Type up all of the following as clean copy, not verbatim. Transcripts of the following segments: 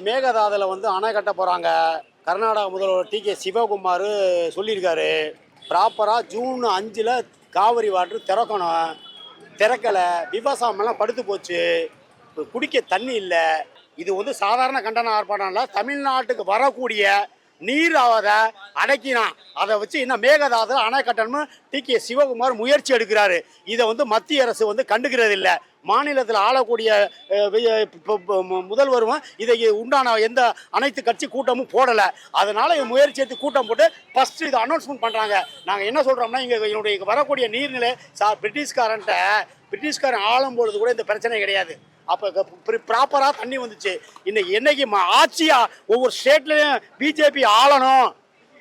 மேகதாதுல வந்து அணை கட்ட போகிறாங்க. கர்நாடக முதல்வர் டி.கே. சிவகுமார் சொல்லியிருக்காரு. ப்ராப்பராக ஜூன் 5 காவிரி வாட்ரு திறக்கணும். திறக்கலை. விவசாயமெல்லாம் படுத்து போச்சு. குடிக்க தண்ணி இல்லை. இது வந்து சாதாரண கண்டன ஆர்ப்பாட்டம் இல்லை. தமிழ்நாட்டுக்கு வரக்கூடிய நீர் அதை அடைக்கினான். அதை வச்சு இன்னும் மேகதாதுல அணை கட்டணும்னு டி.கே. சிவகுமார் முயற்சி எடுக்கிறாரு. இதை வந்து மத்திய அரசு வந்து கண்டுக்கிறது இல்லை. மாநிலத்தில் ஆளக்கூடிய முதல்வரும் இதை உண்டான எந்த அனைத்து கட்சி கூட்டமும் போடலை. அதனால் முயற்சி எடுத்து கூட்டம் போட்டு ஃபஸ்ட்டு இதை அனௌன்ஸ்மெண்ட் பண்ணுறாங்க. நாங்கள் என்ன சொல்கிறோம்னா, என்னுடைய வரக்கூடிய நீர்நிலை பிரிட்டிஷ்காரன் ஆளும் பொழுது கூட இந்த பிரச்சனை கிடையாது. அப்போ ப்ராப்பராக தண்ணி வந்துச்சு. இன்னைக்கு ஆட்சியாக ஒவ்வொரு ஸ்டேட்லேயும் பிஜேபி ஆளணும்.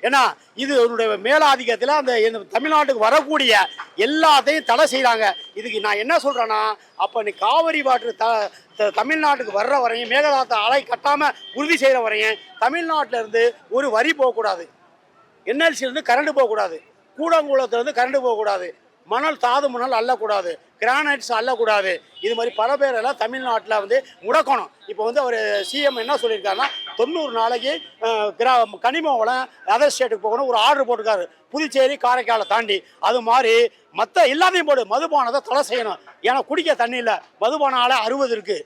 ஏன்னா இது என்னுடைய மேலாதிக்கத்தில் அந்த தமிழ்நாட்டுக்கு வரக்கூடிய எல்லாத்தையும் தடை செய்கிறாங்க. இதுக்கு நான் என்ன சொல்கிறேன்னா, அப்போ நீ காவிரி வாட்டர் தமிழ்நாட்டுக்கு வர்ற வரையும், மேகதாது அணை கட்டாமல் உறுதி செய்கிற வரையும் தமிழ்நாட்டிலேருந்து ஒரு வரி போகக்கூடாது. என்எல்சிலேருந்து கரண்ட் போகக்கூடாது. கூடங்குளத்துலேருந்து கரண்ட் போகக்கூடாது. தாது மணல் அள்ளக்கூடாது. கிரானைட்ஸ் அள்ளக்கூடாது. இது மாதிரி பல பேரெல்லாம் தமிழ்நாட்டில் வந்து முடக்கணும். இப்போ வந்து அவர் சிஎம் என்ன சொல்லியிருக்காருன்னா, 90 நாளைக்கு கனிம வளம் அதர் ஸ்டேட்டுக்கு போகணும் ஒரு ஆர்டர் போட்டிருக்காரு. புதுச்சேரி காரைக்காலை தாண்டி. அது மாதிரி மற்ற எல்லாத்தையும் போடு. மதுபானத்தை தடை செய்யணும். ஏன்னா குடிக்க தண்ணி இல்லை. மதுபான ஆலை 60 இருக்கு.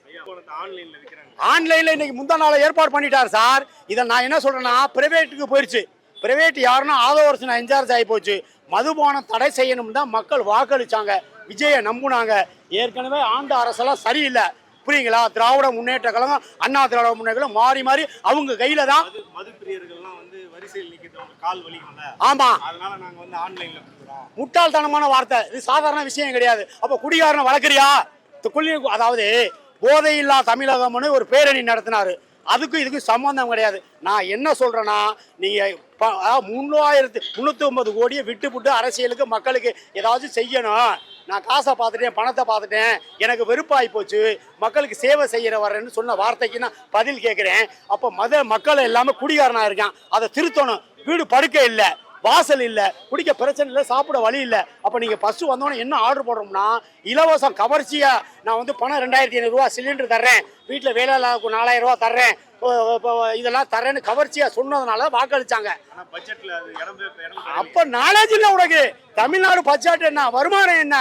ஆன்லைனில் இன்னைக்கு முந்தா நாளை ஏற்பாடு பண்ணிட்டார் சார். இதை நான் என்ன சொல்கிறேன்னா, பிரைவேட்டுக்கு போயிடுச்சு. பிரைவேட் யாருன்னா ஆதவர்ஷன் இன்சார்ஜ் ஆகி போச்சு. மதுபானம் தடை செய்யணும் தான் மக்கள் வாக்களிச்சாங்க. விஜயை நம்புனாங்க. ஏற்கனவே ஆண்ட அரசெல்லாம் சரியில்லை. புரியுங்களா? திராவிட முன்னேற்ற கழகம், அண்ணா திராவிட முன்னேற்ற கழகம் மாறி மாறி அவங்க கையில தான். மதுப்பிரியர்கள்லாம் வந்து வரிசையில் நிற்கிறவங்க கால் வலிக்கும்ல. ஆமா, அதனால நாங்க வந்து ஆன்லைன்ல கொடுக்குறோம். முட்டாள்தனமான வார்த்தை. இது சாதாரண விஷயம் கிடையாது. அப்ப குடிகாரனை வளர்க்குறியா? அதாவது போதையில்லா தமிழகம்னு ஒரு பேரணி நடத்தினாரு. அதுக்கும் இதுக்கும் சம்பந்தம் கிடையாது. நான் என்ன சொல்றேன்னா, நீங்க 3,309 கோடியை விட்டு அரசியலுக்கு மக்களுக்கு ஏதாவது செய்யணும். நான் காசை பார்த்துட்டேன், பணத்தை பார்த்துட்டேன், எனக்கு வெறுப்பாகி போச்சு, மக்களுக்கு சேவை செய்கிற வரேன்னு சொன்ன வார்த்தைக்கு நான் பதில் கேட்குறேன். அப்போ மக்கள் எல்லாமே குடிகாரனாக இருக்கான். அதை திருத்தணும். வீடு படுக்கை இல்லை, வாசல் இல்லை, குடிக்க பிரச்சனை இல்லை, சாப்பிட வழி இல்லை. அப்போ நீங்கள் ஃபஸ்ட்டு வந்தோன்னே என்ன ஆர்டர் போடுறோம்னா, இலவசம் கவர்ச்சியாக நான் வந்து பணம் 2,500 ரூபா சிலிண்டர் தர்றேன், வீட்டில் வேலை 4,000 ரூபா தர்றேன், இதெல்லாம் தர்றேன்னு கவர்ச்சியாக சொன்னதுனால வாக்களிச்சாங்க. அப்போ நாலேஜ் இல்லை உனக்கு. தமிழ்நாடு பட்ஜெட் என்ன, வருமானம் என்ன,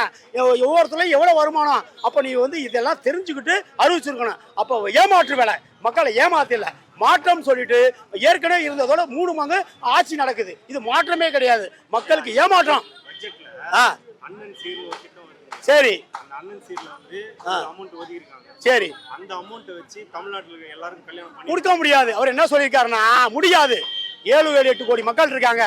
ஒவ்வொருத்தரையும் எவ்வளோ வருமானம். அப்போ நீ வந்து இதெல்லாம் தெரிஞ்சுக்கிட்டு அறிவிச்சிருக்கணும். அப்போ ஏமாற்று வேலை, மக்களை ஏமாத்தில்லை. மாற்றம் சொல்லிட்டு ஏற்கனவே இருந்ததோட 3 மடங்கு ஆட்சி நடக்குது. இது மாற்றமே கிடையாது. மக்களுக்கு ஏமாற்றம். சரி, சரி, அந்த அமௌண்ட் வச்சு தமிழ்நாட்டுல எல்லாரும் கல்யாணம் கொடுக்க முடியாது. அவர் என்ன சொல்லியிருக்காருன்னா, முடியாது. 7-8 கோடி மக்கள் இருக்காங்க.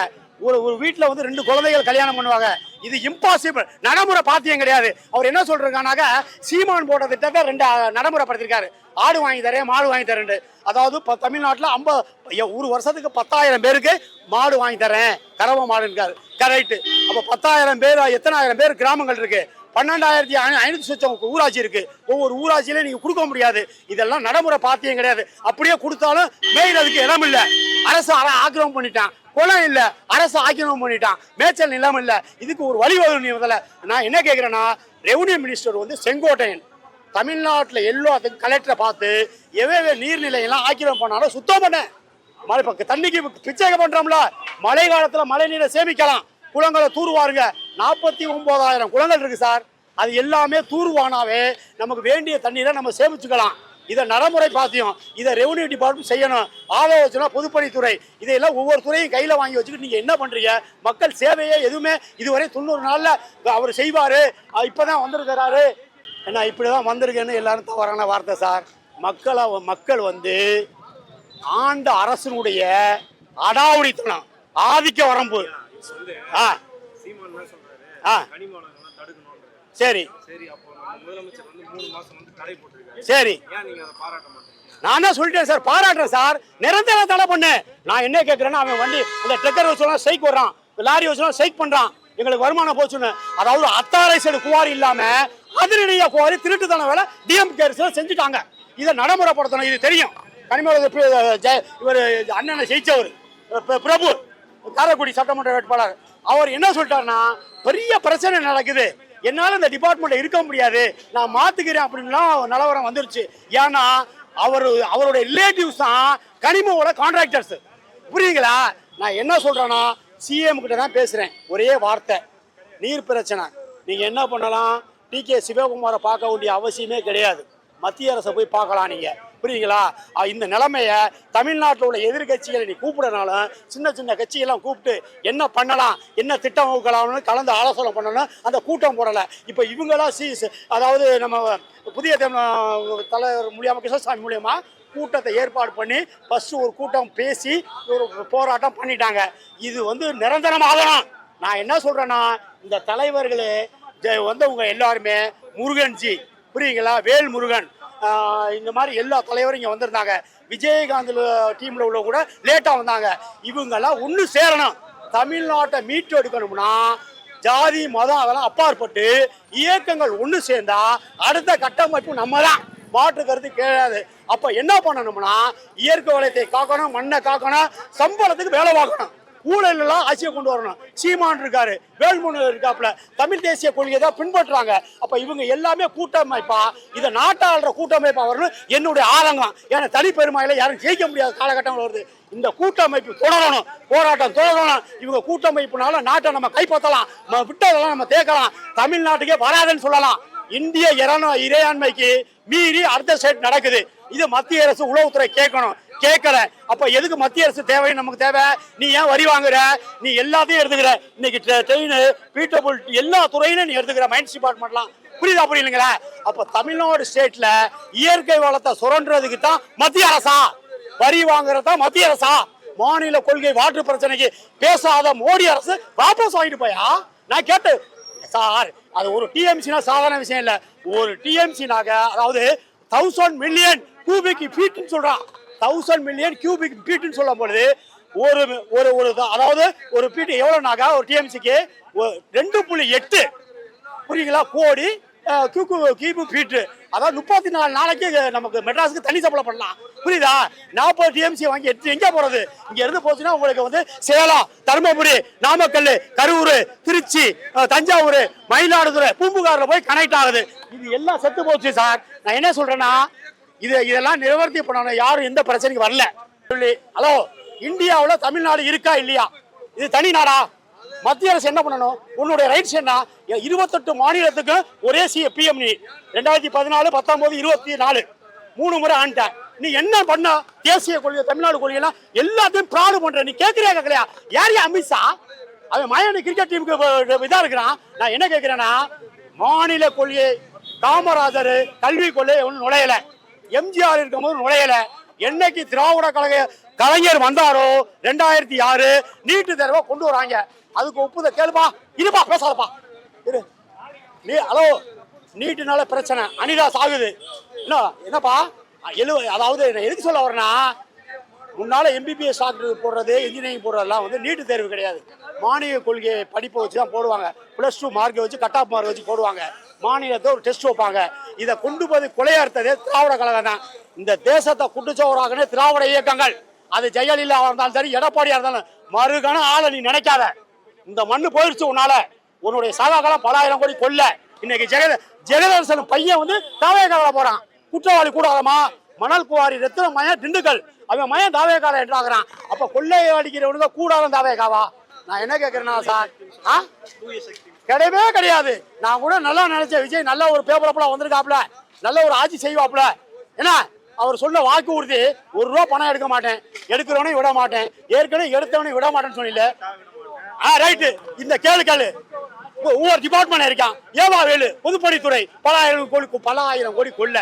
ஒரு வீட்டில் வந்து 2 குழந்தைகள் கல்யாணம் பண்ணுவாங்க. இது இம்பாசிபிள். நடைமுறை பாத்தியம் கிடையாது. அவர் என்ன சொல்றாருனாக்க, சீமான் போட்ட திட்டத்தை 2 நடைமுறைப்படுத்திருக்காரு. ஆடு வாங்கி தரேன், மாடு வாங்கி தரேன். அதாவது தமிழ்நாட்டில் ஒரு வருஷத்துக்கு 10,000 பேருக்கு மாடு வாங்கி தரேன், கறவை மாடு இருக்காரு. கரெக்ட். அப்போ 10,000 பேர், எத்தனாயிரம் பேர் கிராமங்கள் இருக்கு? 12,500 சொச்சம் ஊராட்சி இருக்கு. ஒவ்வொரு ஊராட்சியில நீங்க கொடுக்க முடியாது. இதெல்லாம் நடைமுறை பாத்தியம் கிடையாது. அப்படியே கொடுத்தாலும் மேய்றதுக்கு இடம் இல்லை. அரசு ஆக்கிரமம் பண்ணிட்டான். குளம் இல்லை, அரசு ஆக்கிரமம் பண்ணிட்டான். மேய்ச்சல் நிலம் இல்லை. இதுக்கு ஒரு வழிவகை. நான் என்ன கேட்கிறேன்னா, ரெவன்யூ மினிஸ்டர் வந்து செங்கோட்டையன் தமிழ்நாட்டில் எல்லாத்துக்கும் கலெக்டரை பார்த்து எவ்வளவு நீர்நிலையெல்லாம் ஆக்கிரமம் பண்ணாலும் சுத்தம் பண்ண. மழை பக்கம் தண்ணிக்கு பிச்சை பண்றோம்ல, மழை காலத்தில் மழை நீரை சேமிக்கலாம். குளங்களை தூர்வாருங்க. 49,000 குளங்கள் இருக்கு சார். அது எல்லாமே தூர்வானாவே நமக்கு வேண்டிய தண்ணீரை நம்ம சேமிச்சுக்கலாம். இதை நடைமுறை பாத்தியம். இதை ரெவன்யூ டிபார்ட்மெண்ட் செய்யணும். ஆலோசனை பொதுப்பணித்துறை இதையெல்லாம் ஒவ்வொரு துறையும் கையில் வாங்கி வச்சுக்கிட்டு நீங்கள் என்ன பண்ணுறீங்க? மக்கள் சேவையே எதுவுமே இதுவரை 90 நாளில் அவர் செய்வார். இப்போ தான் வந்திருக்கிறாரு. என்ன இப்படி தான் வந்திருக்கேன்னு எல்லாரும் தவறான வார்த்தை சார். மக்கள் வந்து ஆண்ட அரசனுடைய அடாவடித்தனம், ஆதிக்க வரம்பு. சரி, சரி, நான் தான் சொல்லிட்டேன் சார், பாராட்டுறேன் சார். நிரந்தர தடை பண்ணு. நான் என்ன கேட்கிறேன்னா, அவன் வண்டி அந்த ட்ரக்கர் வச்சு சைக் வர்றான், லாரி வச்சு சைக் பண்றான், எங்களுக்கு வருமானம் போச்சுன்னு. அதாவது அத்தாரை சைடு குவாரி இல்லாம அதிரடியா குவாரி திருட்டுத்தன வேலை டிஎம்கே செஞ்சுட்டாங்க. இதை நடைமுறைப்படுத்தணும். இது தெரியும். இவர் அண்ணனை ஜெயிச்சவர் பிரபு, காரைக்குடி சட்டமன்ற வேட்பாளர், அவர் என்ன சொல்லிட்டாருன்னா, பெரிய பிரச்சனை நடக்குது, என்னால் இந்த டிபார்ட்மெண்ட்ல இருக்க முடியாது, நான் மாத்துக்கிறேன் அப்படின்லாம் நிலவரம் வந்துருச்சு. ஏன்னா அவருடைய ரிலேட்டிவ்ஸ் தான் கனிமோட கான்ட்ராக்டர்ஸ். புரியுங்களா? நான் என்ன சொல்றேன்னா சிஎம் கிட்ட தான் பேசுறேன். ஒரே வார்த்தை, நீர் பிரச்சனை. நீங்க என்ன பண்ணலாம், டிகே சிவகுமாரை பார்க்க வேண்டிய அவசியமே கிடையாது. மத்திய அரசை போய் பார்க்கலாம் நீங்க. புரியுங்களா? இந்த நிலைமைய தமிழ்நாட்டில் உள்ள எதிர்கட்சிகளை நீ கூப்பிடனாலும் சின்ன சின்ன கட்சியெல்லாம் கூப்பிட்டு என்ன பண்ணலாம், என்ன திட்டம் வகுக்கலாம்னு கலந்து ஆலோசனை பண்ணணும். அந்த கூட்டம் போடலை. இப்போ இவங்களாம் அதாவது நம்ம புதிய தலைவர் மூலியமா கிருஷ்ணசாமி மூலியமா கூட்டத்தை ஏற்பாடு பண்ணி ஃபர்ஸ்ட் ஒரு கூட்டம் பேசி ஒரு போராட்டம் பண்ணிட்டாங்க. இது நிரந்தரமாகலாம். நான் என்ன சொல்றேன்னா, இந்த தலைவர்களே வந்தவங்க எல்லாருமே முருகன்ஜி, புரியுங்களா, வேல் முருகன், இந்த மாதிரி எல்லா தலைவரும் இங்கே வந்திருந்தாங்க. விஜயகாந்த் டீமில் உள்ள கூட லேட்டாக வந்தாங்க. இவங்கெல்லாம் ஒன்று சேரணும். தமிழ்நாட்டை மீட்டு எடுக்கணும்னா ஜாதி மதம் அதெல்லாம் அப்பாற்பட்டு இயக்கங்கள் ஒன்று சேர்ந்தா அடுத்த கட்டமைப்பு நம்ம தான். மாற்று கருத்து கிடையாது. அப்போ என்ன பண்ணணும்னா இயற்கை வளத்தை காக்கணும், மண்ணை காக்கணும், சம்பளத்துக்கு வேலை பார்க்கணும், ஊழலாம் ஆட்சியை கொண்டு வரணும். சீமான் இருக்காரு, வேல்முருகன் இருக்காப்புல, தமிழ் தேசிய கொள்கையை தான் பின்பற்றுறாங்க. அப்ப இவங்க எல்லாமே கூட்டமைப்பா, இதை நாட்டாளுற கூட்டமைப்பா வரணும் என்னுடைய ஆதங்கம். ஏன்னா தனிப்பெருமையில யாரும் ஜெயிக்க முடியாத காலகட்டம் வருது. இந்த கூட்டமைப்பு தொடரணும், போராட்டம் தொடரணும். இவங்க கூட்டமைப்புனால நாட்டை நம்ம கைப்பற்றலாம், விட்டதெல்லாம் நம்ம தேக்கலாம், தமிழ்நாட்டுக்கே வராதுன்னு சொல்லலாம். இந்திய இறையாண்மைக்கு மீறி அடுத்த ஸ்டேட் நடக்குது. இது மத்திய அரசு உளவுத்துறை கேட்கணும், கேட்கல. அப்ப எதுக்கு மத்திய அரசு தேவை? நமக்கு தேவை. நீ ஏன் வரி வாங்குற? நீ எல்லாத்தையும் எடுத்துக்கிற. இன்னைக்கு ட்ரெயின், பீட்டபுள், எல்லா துறையிலும் நீ எடுத்துக்கிற, மைன்ஸ் டிபார்ட்மெண்ட்லாம். புரியுதா புரியலங்களா? அப்ப தமிழ்நாடு ஸ்டேட்ல இயற்கை வளத்தை சுரண்டுறதுக்கு தான் மத்திய அரசா? வரி வாங்குறதா மத்திய அரசா? மாநில கொள்கை வாட்டர் பிரச்சனைக்கு பேசாத மோடி அரசு வாபஸ் வாங்கிட்டு போயா? நான் கேட்டு சார், அது ஒரு டிஎம்சினா சாதாரண விஷயம் இல்ல. ஒரு டிஎம்சினாக அதாவது 1000 மில்லியன் கியூபிக் ஃபீட்னு சொல்றான். 1000 மில்லியன் கியூபிக் ஃபீட்னு சொல்லும் பொழுது ஒரு ஒரு அதாவது ஒரு ஃபீட் எவ்வளோனாக்கா ஒரு டிஎம்சிக்கு 2.8 புரியுங்களா கோடி கியூபிக் ஃபீட்டு. அதாவது 34 நாளைக்கு நமக்கு மெட்ராஸுக்கு தண்ணி சப்ளை பண்ணலாம். புரியுதா? 40 டிஎம்சி வாங்கி எடுத்து எங்கே போறது? இங்க இருந்து போச்சுன்னா உங்களுக்கு சேலம், தருமபுரி, நாமக்கல், கரூர், திருச்சி, தஞ்சாவூர், மயிலாடுதுறை, பூம்புகாரில் போய் கனெக்ட் ஆகுது. இது எல்லாம் செத்து போச்சு சார். நான் என்ன சொல்றேன்னா இதெல்லாம் நிவர்த்தி பண்ணணும். யாரும் எந்த பிரச்சனைக்கு வரல. ஹலோ, இந்தியாவில் தமிழ்நாடு இருக்கா இல்லையா? இது தனி நாடா? மத்திய அரசு என்ன பண்ணணும்? உன்னுடைய ரைட்ஸ் என்ன? 28 மாநிலத்துக்கு ஒரே பிஎம். நீ 2014, 19, 24 3 முறை ஆண்ட. நீ என்ன பண்ண? தேசிய கொள்கை, தமிழ்நாடு கொள்கைலாம் எல்லாத்தையும் ப்ராடு பண்ற. நீ கேட்கறியா கேட்கலையா? யார் அமித்ஷா? அவன் மயான கிரிக்கெட் டீமுக்கு இதா இருக்கிறான். நான் என்ன கேட்கிறேன்னா, மாநில கொள்கை, காமராஜர் கல்வி கொள்கை ஒன்றும் நுழையல, எம்ஜிஆர் இருக்கும் போது நுழையல. என்னைக்கு திராவிட கலைஞர் வந்தாரோ 2006 நீட்டு தேர்வை கொண்டு வராங்க. அதுக்கு ஒப்புத கேளுப்பா, இருப்பா, பேசாதப்பா இரு. ஹலோ, நீட்டுனால பிரச்சனை, அனிதா சாகுது. என்னப்பா அதாவது எதுக்கு சொல்ல வரேன்னா, முன்னால எம்பிபிஎஸ் டாக்டர் போடுறது, இன்ஜினியரிங் போடுறதெல்லாம் நீட்டு தேர்வு கிடையாது. மானிய கொள்கை படிப்பை வச்சு தான் போடுவாங்க. +2 மார்க்கை வச்சு, கட் ஆஃப் மார்க் வச்சு போடுவாங்க. மாநிலத்தை ஒரு டெஸ்ட் வைப்பாங்க. இதை கொண்டு போய் கொலையாடுத்ததே திராவிட கழகம் தான். இந்த தேசத்தை குட்டுச்சோறாகனே திராவிட இயக்கங்கள். அது ஜெயலலிதா இருந்தாலும் சரி, எடப்பாடியா இருந்தாலும் மறுகணம் ஆளை நீ நினைக்காத. இந்த மண்ணு போயிடுச்சு உன்னால. உன்னுடைய சகாக்களும் பல ஆயிரம் கோடி கொல்ல. இன்னைக்கு ஜெகதர்சன் பையன் தாவேகால போறான். குற்றவாளி கூடாதமா? மணல் குவாரி, ரத்தின மயம், திண்டுக்கல், அவன் மயம் தாவேகால என்றாகிறான். அப்ப கொள்ளை அடிக்கிறவனுக்கு கூடாதான் தாவேகாவா? நான் என்ன கேட்கிறேன்னா சார், கிடையவே கிடையாது. நான் கூட நல்லா நினைச்சேன், விஜய் நல்ல ஒரு பேப்பரப்பெல்லாம் வந்திருக்காப்ல, நல்ல ஒரு ஆட்சி செய்வாப்ல. ஏன்னா அவர் சொன்ன வாக்கு உறுதி, ₹1 பணம் எடுக்க மாட்டேன், எடுக்கிறவனையும் விட மாட்டேன், ஏற்கனவே எடுத்தவனையும் விட மாட்டேன்னு சொன்னீங்க. ரைட்டு. இந்த கேளு ஒவ்வொரு டிபார்ட்மெண்ட் இருக்கான். ஏவா வேலு, பொதுப்பணித்துறை பல ஆயிரம் கோடி கொள்ள.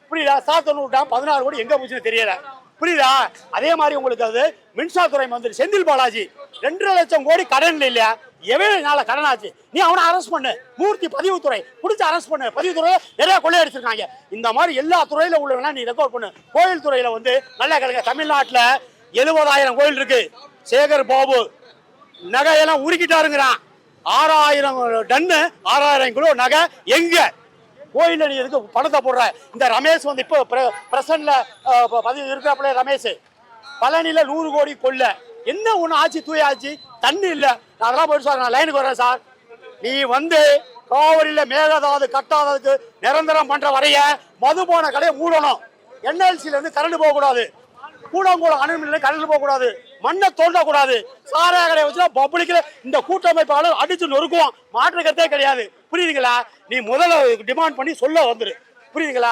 புரியுதா? 16 கோடி எங்க போச்சுன்னு தெரியல. புரியுதா? அதே மாதிரி உங்களுக்கு அது மின்சாரத்துறை மந்திரி செந்தில் பாலாஜி 2.5 லட்சம் கோடி கடன் இல்லையா? எவ்வளவு கடன் ஆச்சு? நீ அவனை அரெஸ்ட் பண்ணு. மூர்த்தி பதிவுத்துறை பிடிச்சி அரெஸ்ட் பண்ணு. பதிவுத்துறையில நிறைய கொள்ளையடிச்சிருக்காங்க. இந்த மாதிரி எல்லா துறையில உள்ளவனா நீ ரெக்கார்ட் பண்ணு. கோயில் துறையில நல்லா கிடைக்க. தமிழ்நாட்டில் 70,000 கோயில் இருக்கு. சேகர் பாபு நகையெல்லாம் உருக்கிட்டாருங்கிறான். 6000 டன்னு 6000 கிலோ நகை எங்க? கோயில நீ எதுக்கு பணத்தை போடுற? இந்த ரமேஷ் இப்போ பிரசன்ட்ல பதிவு இருக்கிறப்பல ரமேஷ் பழனியில 100 கோடி கொள்ள. என்ன ஒண்ணு ஆச்சு? தூய ஆச்சு, தண்ணி இல்ல. நான் அதெல்லாம் போயிட்டு சார், நான் லைனுக்கு வரேன் சார். நீ காவிரியில மேகதாது கட்டாததுக்கு நிரந்தரம் பண்ற வரைய மதுபான கடையை மூடணும். என்எல்சில இருந்து கரண்ட் போகக்கூடாது, கூடங்குளம் அணுமின்ல கரண்ட் போகக்கூடாது, மண்ணை தோண்டக்கூடாது, சாராய கடையை வச்சு பப்ளிக்ல இந்த கூட்டமைப்பாளர் அடிச்சு நொறுக்குவான். மாற்று கருத்தே கிடையாது. புரியுதுங்களா? நீ முதல்ல டிமாண்ட் பண்ணி சொல்ல வந்துரு. புரியுதுங்களா?